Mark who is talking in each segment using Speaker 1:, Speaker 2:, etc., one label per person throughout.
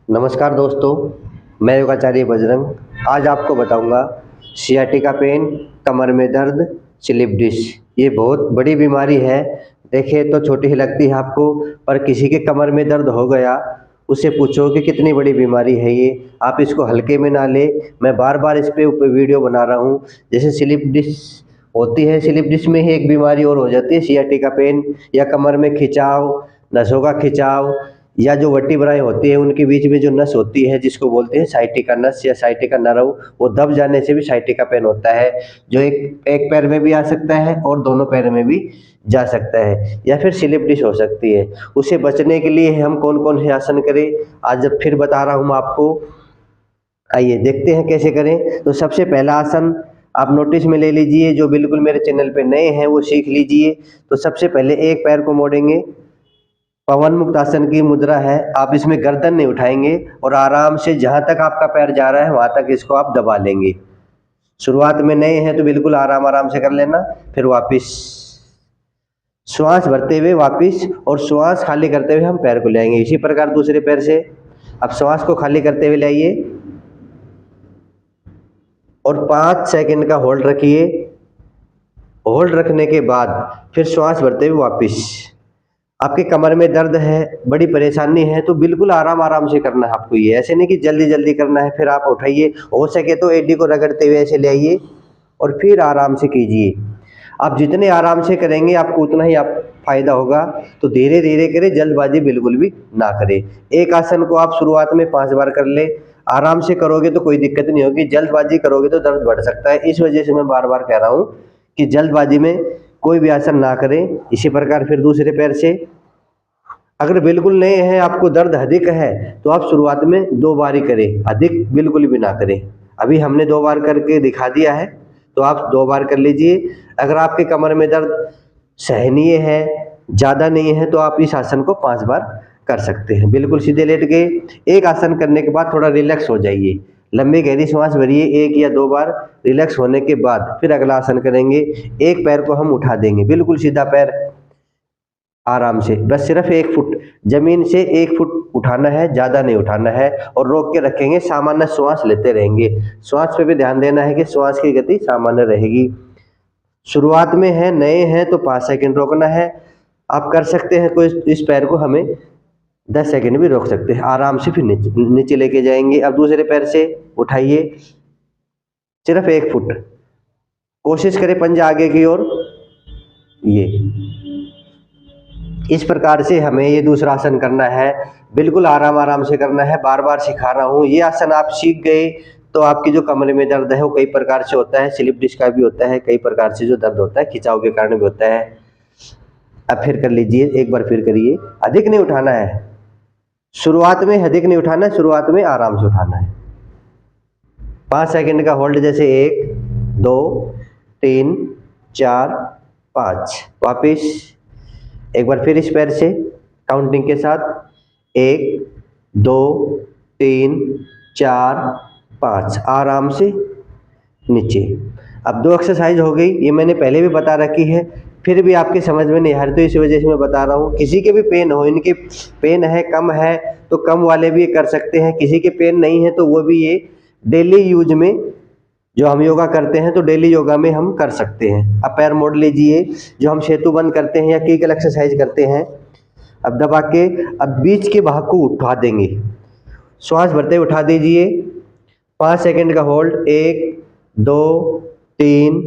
Speaker 1: नमस्कार दोस्तों, मैं योगाचार्य बजरंग। आज आपको बताऊंगा सियाटिका पेन, कमर में दर्द, स्लिप डिस्क। ये बहुत बड़ी बीमारी है। देखिए तो छोटी ही लगती है आपको, पर किसी के कमर में दर्द हो गया, उससे पूछो कि कितनी बड़ी बीमारी है ये। आप इसको हल्के में ना ले। मैं बार बार इस पे वीडियो बना रहा हूँ। जैसे स्लिप डिस्क होती है, स्लिप डिस्क में ही एक बीमारी और हो जाती है सियाटिका पेन, या कमर में खिंचाव, नसों का खिंचाव, या जो वर्टिब्राएं होती है उनके बीच में जो नस होती है जिसको बोलते हैं साइटिका नस या साइटिका नर्व, वो दब जाने से भी साइटिका पेन होता है, जो एक एक पैर में भी आ सकता है और दोनों पैर में भी जा सकता है, या फिर स्लिप डिस्क हो सकती है। उसे बचने के लिए हम कौन कौन से आसन करें, आज जब फिर बता रहा हूँ आपको। आइए देखते हैं कैसे करें। तो सबसे पहला आसन आप नोटिस में ले लीजिए, जो बिल्कुल मेरे चैनल पे नए हैं वो सीख लीजिए। तो सबसे पहले एक पैर को मोड़ेंगे, पवन मुक्त आसन की मुद्रा है। आप इसमें गर्दन नहीं उठाएंगे और आराम से जहां तक आपका पैर जा रहा है वहां तक इसको आप दबा लेंगे। शुरुआत में नए हैं तो बिल्कुल आराम आराम से कर लेना। फिर वापस श्वास भरते हुए वापस, और श्वास खाली करते हुए हम पैर को ले आएंगे। इसी प्रकार दूसरे पैर से अब श्वास को खाली करते हुए लाइए और 5 सेकंड का होल्ड रखिए। होल्ड रखने के बाद फिर श्वास भरते हुए वापस। आपके कमर में दर्द है, बड़ी परेशानी है, तो बिल्कुल आराम आराम से करना है आपको। ये ऐसे नहीं कि जल्दी जल्दी करना है। फिर आप उठाइए, हो सके तो एडी को रगड़ते हुए ऐसे ले आइए और फिर आराम से कीजिए। आप जितने आराम से करेंगे आपको उतना ही आप फायदा होगा। तो धीरे धीरे करें, जल्दबाजी बिल्कुल भी ना करें। एक आसन को आप शुरुआत में 5 बार कर ले। आराम से करोगे तो कोई दिक्कत नहीं होगी, जल्दबाजी करोगे तो दर्द बढ़ सकता है। इस वजह से मैं बार बार कह रहा हूँ कि जल्दबाजी में कोई भी आसन ना करें। इसी प्रकार फिर दूसरे पैर से, अगर बिल्कुल नए हैं, आपको दर्द अधिक है, तो आप शुरुआत में 2 बार ही करें, अधिक बिल्कुल भी ना करें। अभी हमने 2 बार करके दिखा दिया है, तो आप 2 बार कर लीजिए। अगर आपके कमर में दर्द सहनीय है, ज़्यादा नहीं है, तो आप इस आसन को 5 बार कर सकते हैं। बिल्कुल सीधे लेट के एक आसन करने के बाद थोड़ा रिलैक्स हो जाइए, लंबी गहरी सांस भरिए 1 या 2 बार। रिलैक्स होने के बाद फिर अगला आसन करेंगे। एक पैर को हम उठा देंगे, बिल्कुल सीधा पैर, आराम से, बस सिर्फ 1 फुट जमीन से 1 फुट उठाना है, ज्यादा नहीं उठाना है। और रोक के रखेंगे, सामान्य श्वास लेते रहेंगे। श्वास पे भी ध्यान देना है कि श्वास की गति सामान्य रहेगी। शुरुआत में है, नए हैं, तो 5 सेकंड रोकना है। आप कर सकते हैं, कोई इस पैर को हमें 10 सेकंड भी रोक सकते हैं। आराम से फिर नीचे नीचे लेके जाएंगे। अब दूसरे पैर से उठाइए, सिर्फ 1 फुट, कोशिश करें पंजा आगे की ओर। ये इस प्रकार से हमें ये दूसरा आसन करना है। बिल्कुल आराम आराम से करना है, बार बार सिखा रहा हूँ। ये आसन आप सीख गए तो आपकी जो कमरे में दर्द है वो कई प्रकार से होता है, स्लिप डिस्क का भी होता है, कई प्रकार से जो दर्द होता है खिंचाव के कारण भी होता है। अब फिर कर लीजिए, एक बार फिर करिए। अधिक नहीं उठाना है, शुरुआत में अधिक नहीं उठाना है, शुरुआत में आराम से उठाना है। 5 सेकंड का होल्ड, जैसे 1 2 3 4 5। वापिस एक बार फिर इस पैर से काउंटिंग के साथ, 1 2 3 4 5, आराम से नीचे। अब 2 एक्सरसाइज हो गई, ये मैंने पहले भी बता रखी है, फिर भी आपके समझ में नहीं आ रही तो इस वजह से मैं बता रहा हूँ। किसी के भी पेन हो, इनके पेन है, कम है, तो कम वाले भी कर सकते हैं। किसी के पेन नहीं है तो वो भी ये डेली यूज में, जो हम योगा करते हैं तो डेली योगा में हम कर सकते हैं। अब पैर मोड़ लीजिए, जो हम सेतु बंद करते हैं या कीगल एक्सरसाइज करते हैं। अब दबा के, अब बीच के भाग को उठा देंगे, श्वास भरते हुए उठा दीजिए। 5 सेकंड का होल्ड, 1 2 3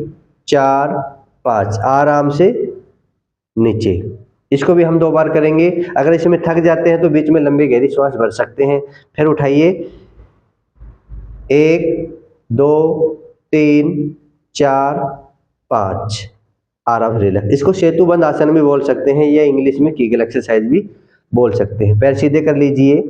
Speaker 1: 4 5, आराम से नीचे। इसको भी हम 2 बार करेंगे। अगर इसमें थक जाते हैं तो बीच में लंबी गहरी श्वास भर सकते हैं। फिर उठाइए, 1 2 3 4 5, आराम से रिलैक्स। इसको सेतु बंद आसन भी बोल सकते हैं, या इंग्लिश में कीगल एक्सरसाइज भी बोल सकते हैं। पैर सीधे कर लीजिए।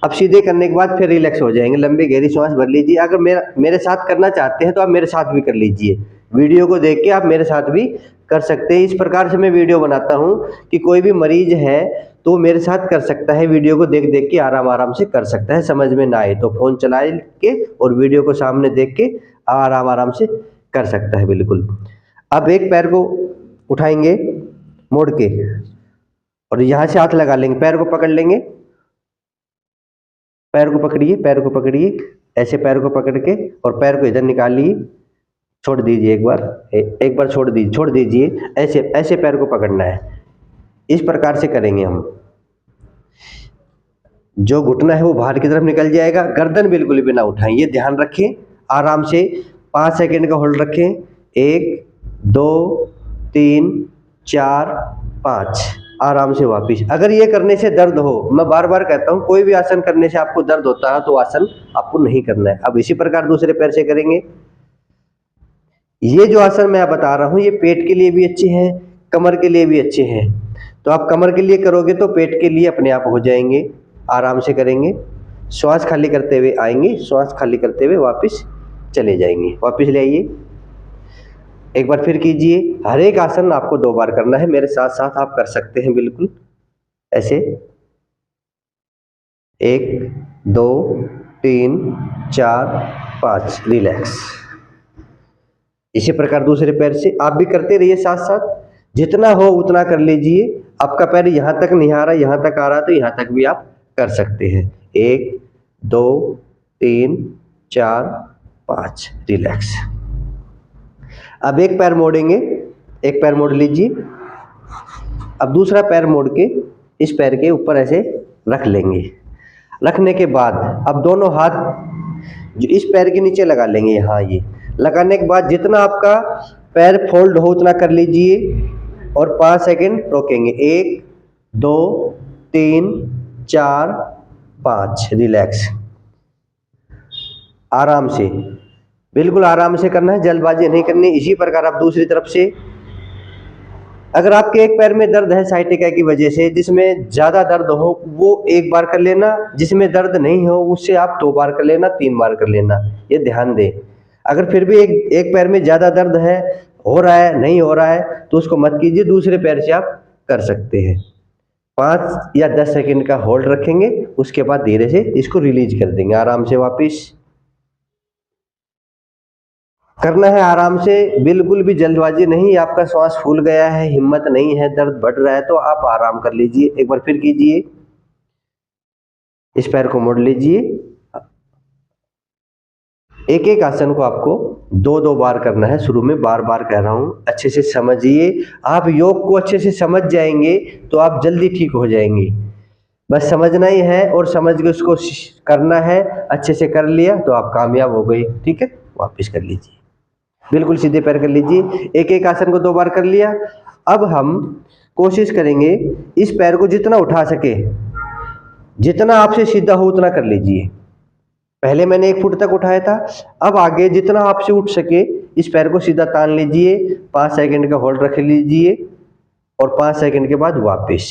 Speaker 1: अब सीधे करने के बाद फिर रिलैक्स हो जाएंगे, लंबी गहरी सांस भर लीजिए। अगर मेरे साथ करना चाहते हैं तो आप मेरे साथ भी कर लीजिए, वीडियो को देख के आप मेरे साथ भी कर सकते हैं। इस प्रकार से मैं वीडियो बनाता हूँ कि कोई भी मरीज है तो मेरे साथ कर सकता है, वीडियो को देख देख के आराम आराम से कर सकता है। समझ में ना आए तो फोन चला के और वीडियो को सामने देख के आराम आराम से कर सकता है, बिल्कुल। अब एक पैर को उठाएंगे मोड़ के, और यहाँ से हाथ लगा लेंगे, पैर को पकड़ लेंगे पैर को पकड़िए, पैर को पकड़िए, ऐसे पैर को पकड़ के और पैर को इधर निकालिए, छोड़ दीजिए एक बार, एक बार छोड़ दीजिए, ऐसे ऐसे पैर को पकड़ना है। इस प्रकार से करेंगे हम। जो घुटना है वो बाहर की तरफ निकल जाएगा, गर्दन बिल्कुल भी ना उठाएं, ये ध्यान रखें। आराम से 5 सेकंड का होल्ड रखें। 1 2 3 4 5, आराम से वापिस। अगर ये करने से दर्द हो, मैं बार बार कहता हूँ, कोई भी आसन करने से आपको दर्द होता है तो आसन आपको नहीं करना है। अब इसी प्रकार दूसरे पैर से करेंगे। ये जो आसन मैं बता रहा हूँ ये पेट के लिए भी अच्छे हैं, कमर के लिए भी अच्छे हैं। तो आप कमर के लिए करोगे तो पेट के लिए अपने आप हो जाएंगे। आराम से करेंगे, श्वास खाली करते हुए आएंगे, श्वास खाली करते हुए वापस चले जाएंगे। वापस ले आइए, एक बार फिर कीजिए। हर एक आसन आपको 2 बार करना है, मेरे साथ साथ आप कर सकते हैं बिल्कुल ऐसे। 1 2 3 4 5, रिलैक्स। इसी प्रकार दूसरे पैर से आप भी करते रहिए साथ साथ, जितना हो उतना कर लीजिए। आपका पैर यहाँ तक नहीं आ रहा, यहाँ तक आ रहा तो यहाँ तक भी आप कर सकते हैं। 1 2 3 4 5, रिलैक्स। अब एक पैर मोड़ेंगे, एक पैर मोड़ लीजिए। अब दूसरा पैर मोड़ के इस पैर के ऊपर ऐसे रख लेंगे। रखने के बाद अब दोनों हाथ जो इस पैर के नीचे लगा लेंगे, यहाँ ये लगाने के बाद जितना आपका पैर फोल्ड हो उतना कर लीजिए और 5 सेकंड रोकेंगे। 1 2 3 4 5, रिलैक्स। आराम से, बिल्कुल आराम से करना है, जल्दबाजी नहीं करनी। इसी प्रकार आप दूसरी तरफ से, अगर आपके एक पैर में दर्द है साइटिका की वजह से, जिसमें ज़्यादा दर्द हो वो 1 बार कर लेना, जिसमें दर्द नहीं हो उससे आप 2 बार कर लेना, 3 बार कर लेना, ये ध्यान दें। अगर फिर भी एक पैर में ज़्यादा दर्द है, हो रहा है नहीं हो रहा है, तो उसको मत कीजिए, दूसरे पैर से आप कर सकते हैं। 5 या 10 सेकंड का होल्ड रखेंगे, उसके बाद धीरे से इसको रिलीज कर देंगे। आराम से वापिस करना है, आराम से, बिल्कुल भी जल्दबाजी नहीं। आपका श्वास फूल गया है, हिम्मत नहीं है, दर्द बढ़ रहा है तो आप आराम कर लीजिए। एक बार फिर कीजिए, इस पैर को मोड़ लीजिए। एक एक आसन को आपको 2-2 बार करना है। शुरू में बार बार कह रहा हूं, अच्छे से समझिए। आप योग को अच्छे से समझ जाएंगे तो आप जल्दी ठीक हो जाएंगे। बस समझना ही है और समझ के उसको करना है। अच्छे से कर लिया तो आप कामयाब हो गए। ठीक है, वापस कर लीजिए, बिल्कुल सीधे पैर कर लीजिए। एक एक आसन को 2 बार कर लिया। अब हम कोशिश करेंगे इस पैर को जितना उठा सके, जितना आपसे सीधा हो उतना कर लीजिए। पहले मैंने 1 फुट तक उठाया था, अब आगे जितना आपसे उठ सके इस पैर को सीधा तान लीजिए। 5 सेकंड का होल्ड रख लीजिए और 5 सेकंड के बाद वापस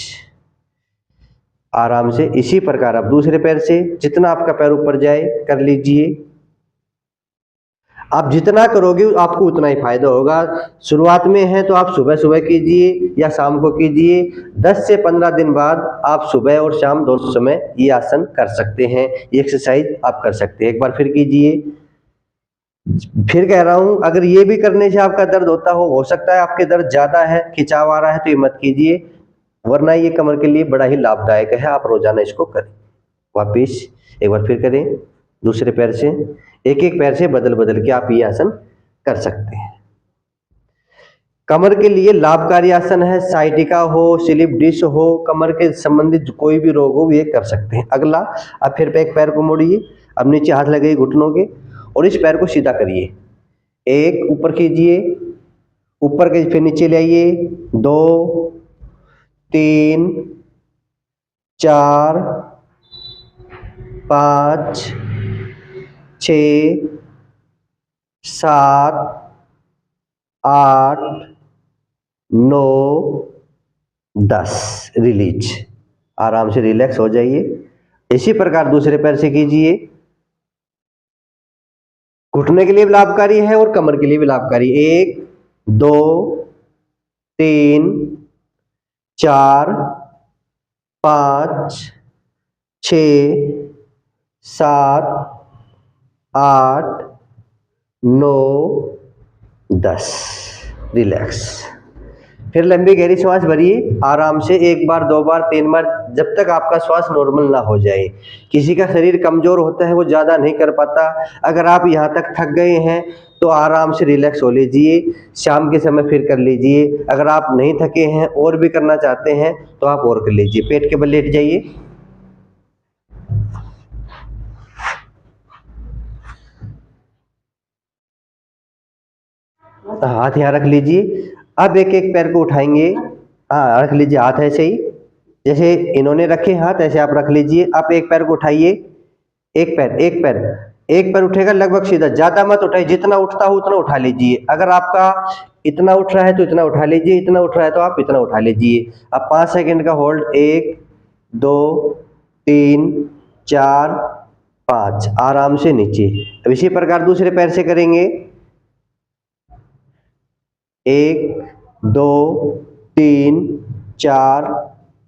Speaker 1: आराम से। इसी प्रकार आप दूसरे पैर से जितना आपका पैर ऊपर जाए कर लीजिए। आप जितना करोगे आपको उतना ही फायदा होगा। शुरुआत में है तो आप सुबह सुबह कीजिए या शाम को कीजिए। 10 से 15 दिन बाद आप सुबह और शाम दोनों समय ये आसन कर सकते हैं, ये एक्सरसाइज आप कर सकते हैं। एक बार फिर कीजिए। फिर कह रहा हूं, अगर ये भी करने से आपका दर्द होता हो सकता है आपके दर्द ज्यादा है, खिंचाव आ रहा है तो ये मत कीजिए, वरना ये कमर के लिए बड़ा ही लाभदायक है। आप रोजाना इसको करें। वापिस एक बार फिर करें, दूसरे पैर से, एक एक पैर से बदल बदल के आप ये आसन कर सकते हैं। कमर के लिए लाभकारी आसन है। साइटिका हो, स्लिप डिस्क हो, कमर के संबंधित कोई भी रोग हो ये कर सकते हैं। अगला, अब फिर एक पैर को मोड़िए, अब नीचे हाथ लगाइए घुटनों के और इस पैर को सीधा करिए। 1 ऊपर कीजिए, ऊपर के फिर नीचे ले आइए। 2 3 4 5 6 7 8 9 10, रिलीज। आराम से रिलैक्स हो जाइए। इसी प्रकार दूसरे पैर से कीजिए। घुटने के लिए भी लाभकारी है और कमर के लिए भी लाभकारी। 1 2 3 4 5 6 7 8 9 10, रिलैक्स। फिर लंबी गहरी श्वास भरिए आराम से, 1 बार 2 बार 3 बार, जब तक आपका श्वास नॉर्मल ना हो जाए। किसी का शरीर कमजोर होता है, वो ज़्यादा नहीं कर पाता। अगर आप यहाँ तक थक गए हैं तो आराम से रिलैक्स हो लीजिए, शाम के समय फिर कर लीजिए। अगर आप नहीं थके हैं और भी करना चाहते हैं तो आप और कर लीजिए। पेट के बल लेट जाइए, हाथ यहाँ रख लीजिए। अब एक एक पैर को उठाएंगे, हाँ रख लीजिए हाथ ऐसे ही, जैसे इन्होंने रखे हाथ ऐसे आप रख लीजिए। अब एक पैर को उठाइए, एक पैर उठेगा लगभग सीधा, ज्यादा मत उठाइए, जितना उठता हो उतना उठा लीजिए। अगर आपका इतना उठ रहा है तो इतना उठा लीजिए, इतना उठ रहा है तो आप इतना उठा लीजिए। अब 5 सेकंड का होल्ड, 1 2 3 4 5, आराम से नीचे। अब इसी प्रकार दूसरे पैर से करेंगे, 1 2 3 4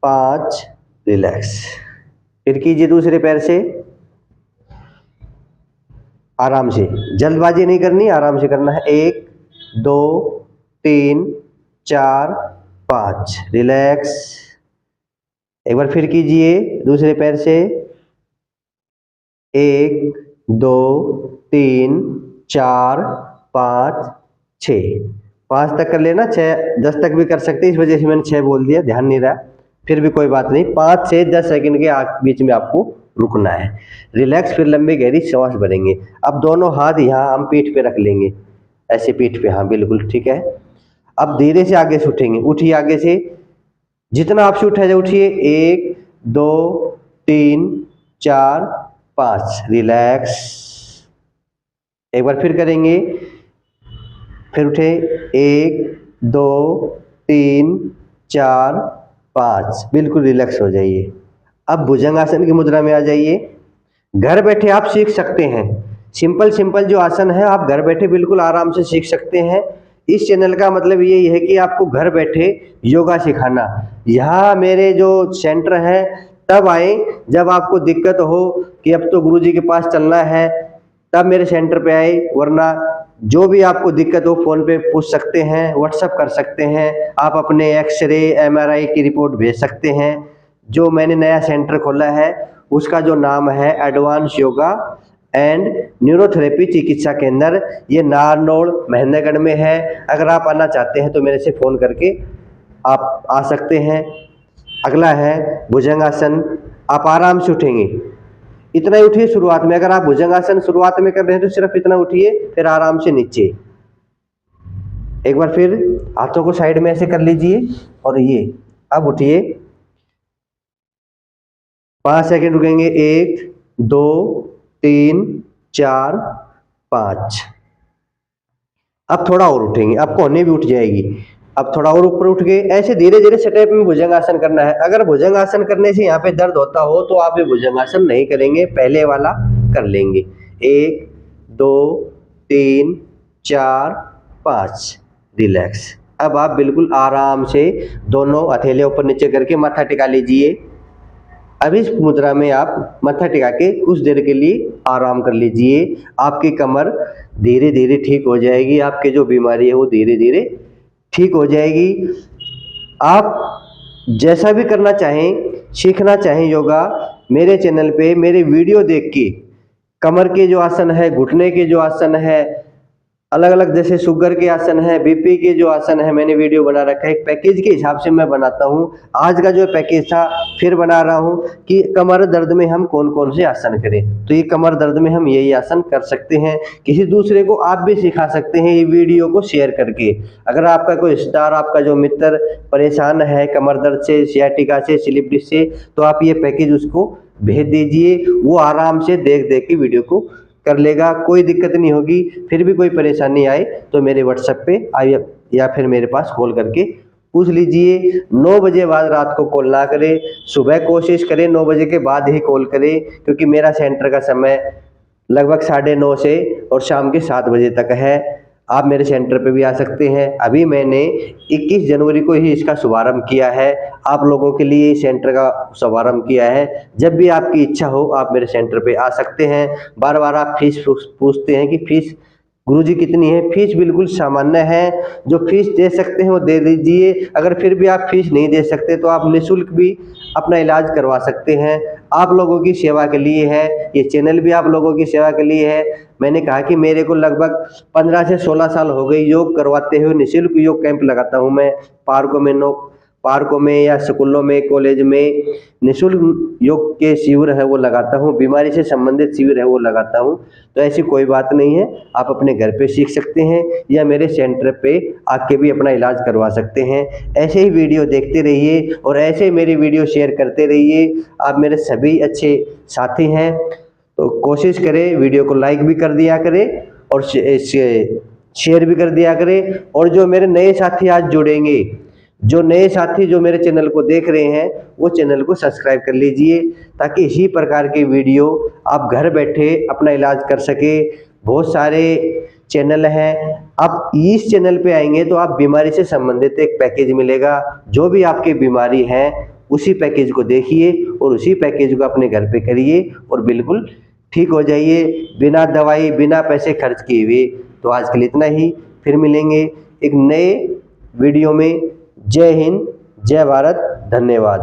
Speaker 1: 5, रिलैक्स। फिर कीजिए दूसरे पैर से, आराम से, जल्दबाजी नहीं करनी, आराम से करना है। 1 2 3 4 5, रिलैक्स। एक बार फिर कीजिए दूसरे पैर से, 1 2 3 4 5 6, 5 तक कर लेना, 6 10 तक भी कर सकते हैं, इस वजह से मैंने 6 बोल दिया, ध्यान नहीं रहा, फिर भी कोई बात नहीं। 5 से 10 सेकंड के बीच में आपको रुकना है, रिलैक्स। फिर लंबी गहरी सांस भरेंगे। अब दोनों हाथ यहाँ हम पीठ पे रख लेंगे, ऐसे पीठ पे, हाँ बिल्कुल ठीक है। अब धीरे से आगे से उठेंगे, उठिए आगे से, जितना आपसे उठा जाए उठिए। 1 2 3 4 5, रिलैक्स। एक बार फिर करेंगे, फिर उठे, 1 2 3 4 5, बिल्कुल रिलैक्स हो जाइए। अब भुजंगासन की मुद्रा में आ जाइए। घर बैठे आप सीख सकते हैं, सिंपल सिंपल जो आसन है आप घर बैठे बिल्कुल आराम से सीख सकते हैं। इस चैनल का मतलब यही है कि आपको घर बैठे योगा सिखाना। यहाँ मेरे जो सेंटर है तब आए जब आपको दिक्कत हो कि अब तो गुरुजी के पास चलना है, तब मेरे सेंटर पे आए, वरना जो भी आपको दिक्कत हो फ़ोन पे पूछ सकते हैं, व्हाट्सअप कर सकते हैं, आप अपने एक्सरे एमआरआई की रिपोर्ट भेज सकते हैं। जो मैंने नया सेंटर खोला है उसका जो नाम है एडवांस योगा एंड न्यूरोथेरेपी चिकित्सा केंद्र, ये नारनौल महेंद्रगढ़ में है। अगर आप आना चाहते हैं तो मेरे से फ़ोन करके आप आ सकते हैं। अगला है भुजंगासन, आप आराम से उठेंगे, इतना ही उठिए शुरुआत में। अगर आप भुजंगासन शुरुआत में कर रहे हैं तो सिर्फ इतना उठिए, फिर आराम से नीचे। एक बार फिर हाथों को साइड में ऐसे कर लीजिए और ये, अब उठिए, 5 सेकंड रुकेंगे, 1 2 3 4 5। अब थोड़ा और उठेंगे, अब कोहनी भी उठ जाएगी। अब थोड़ा और ऊपर उठ गए, ऐसे धीरे धीरे स्टेप में भुजंगासन करना है। अगर भुजंगासन करने से यहाँ पे दर्द होता हो तो आप ये भुजंगासन नहीं करेंगे, पहले वाला कर लेंगे। 1 2 3 4 5, रिलैक्स। अब आप बिल्कुल आराम से दोनों हथेली ऊपर नीचे करके माथा टिका लीजिए। अब इस मुद्रा में आप माथा टिका के कुछ देर के लिए आराम कर लीजिए। आपकी कमर धीरे धीरे ठीक हो जाएगी, आपकी जो बीमारी है वो धीरे धीरे ठीक हो जाएगी। आप जैसा भी करना चाहें, सीखना चाहें योगा, मेरे चैनल पे मेरे वीडियो देख के कमर के जो आसन है, घुटने के जो आसन है, अलग अलग जैसे शुगर के आसन है, बीपी के जो आसन है, मैंने वीडियो बना रखा है। एक पैकेज के हिसाब से मैं बनाता हूँ। आज का जो पैकेज था फिर बना रहा हूँ कि कमर दर्द में हम कौन कौन से आसन करें। तो ये कमर दर्द में हम यही आसन कर सकते हैं। किसी दूसरे को आप भी सिखा सकते हैं ये वीडियो को शेयर करके। अगर आपका कोई रिश्तेदार, आपका जो मित्र परेशान है कमर दर्द से, सियाटिका से, स्लिप डिस्क से, तो आप ये पैकेज उसको भेज दीजिए, वो आराम से देख देख के वीडियो को कर लेगा, कोई दिक्कत नहीं होगी। फिर भी कोई परेशानी आए तो मेरे व्हाट्सएप पे आइए या फिर मेरे पास कॉल करके पूछ लीजिए। 9 बजे बाद रात को कॉल ना करें, सुबह कोशिश करें 9 बजे के बाद ही कॉल करें, क्योंकि मेरा सेंटर का समय लगभग 9:30 से और शाम के 7 बजे तक है। आप मेरे सेंटर पे भी आ सकते हैं। अभी मैंने 21 जनवरी को ही इसका शुभारंभ किया है, आप लोगों के लिए सेंटर का शुभारंभ किया है। जब भी आपकी इच्छा हो आप मेरे सेंटर पे आ सकते हैं। बार बार आप फीस पूछते हैं कि फीस गुरुजी कितनी है? फीस बिल्कुल सामान्य है, जो फीस दे सकते हैं वो दे दीजिए। अगर फिर भी आप फीस नहीं दे सकते तो आप निःशुल्क भी अपना इलाज करवा सकते हैं। आप लोगों की सेवा के लिए है, ये चैनल भी आप लोगों की सेवा के लिए है। मैंने कहा कि मेरे को लगभग 15 से 16 साल हो गए योग करवाते हुए। निःशुल्क योग कैंप लगाता हूँ मैं पार्कों में या स्कूलों में, कॉलेज में निःशुल्क योग के शिविर है वो लगाता हूँ, बीमारी से संबंधित शिविर है वो लगाता हूँ। तो ऐसी कोई बात नहीं है, आप अपने घर पे सीख सकते हैं या मेरे सेंटर पे आके भी अपना इलाज करवा सकते हैं। ऐसे ही वीडियो देखते रहिए और ऐसे ही मेरी वीडियो शेयर करते रहिए। आप मेरे सभी अच्छे साथी हैं, तो कोशिश करें वीडियो को लाइक भी कर दिया करें और शेयर भी कर दिया करें। और जो मेरे नए साथी आज जुड़ेंगे, जो नए साथी जो मेरे चैनल को देख रहे हैं, वो चैनल को सब्सक्राइब कर लीजिए, ताकि इसी प्रकार की वीडियो आप घर बैठे अपना इलाज कर सके। बहुत सारे चैनल हैं, आप इस चैनल पे आएंगे तो आप बीमारी से संबंधित एक पैकेज मिलेगा। जो भी आपकी बीमारी है उसी पैकेज को देखिए और उसी पैकेज को अपने घर पे करिए और बिल्कुल ठीक हो जाइए, बिना दवाई बिना पैसे खर्च किए हुए। तो आज के लिए इतना ही, फिर मिलेंगे एक नए वीडियो में। जय हिंद, जय भारत, धन्यवाद।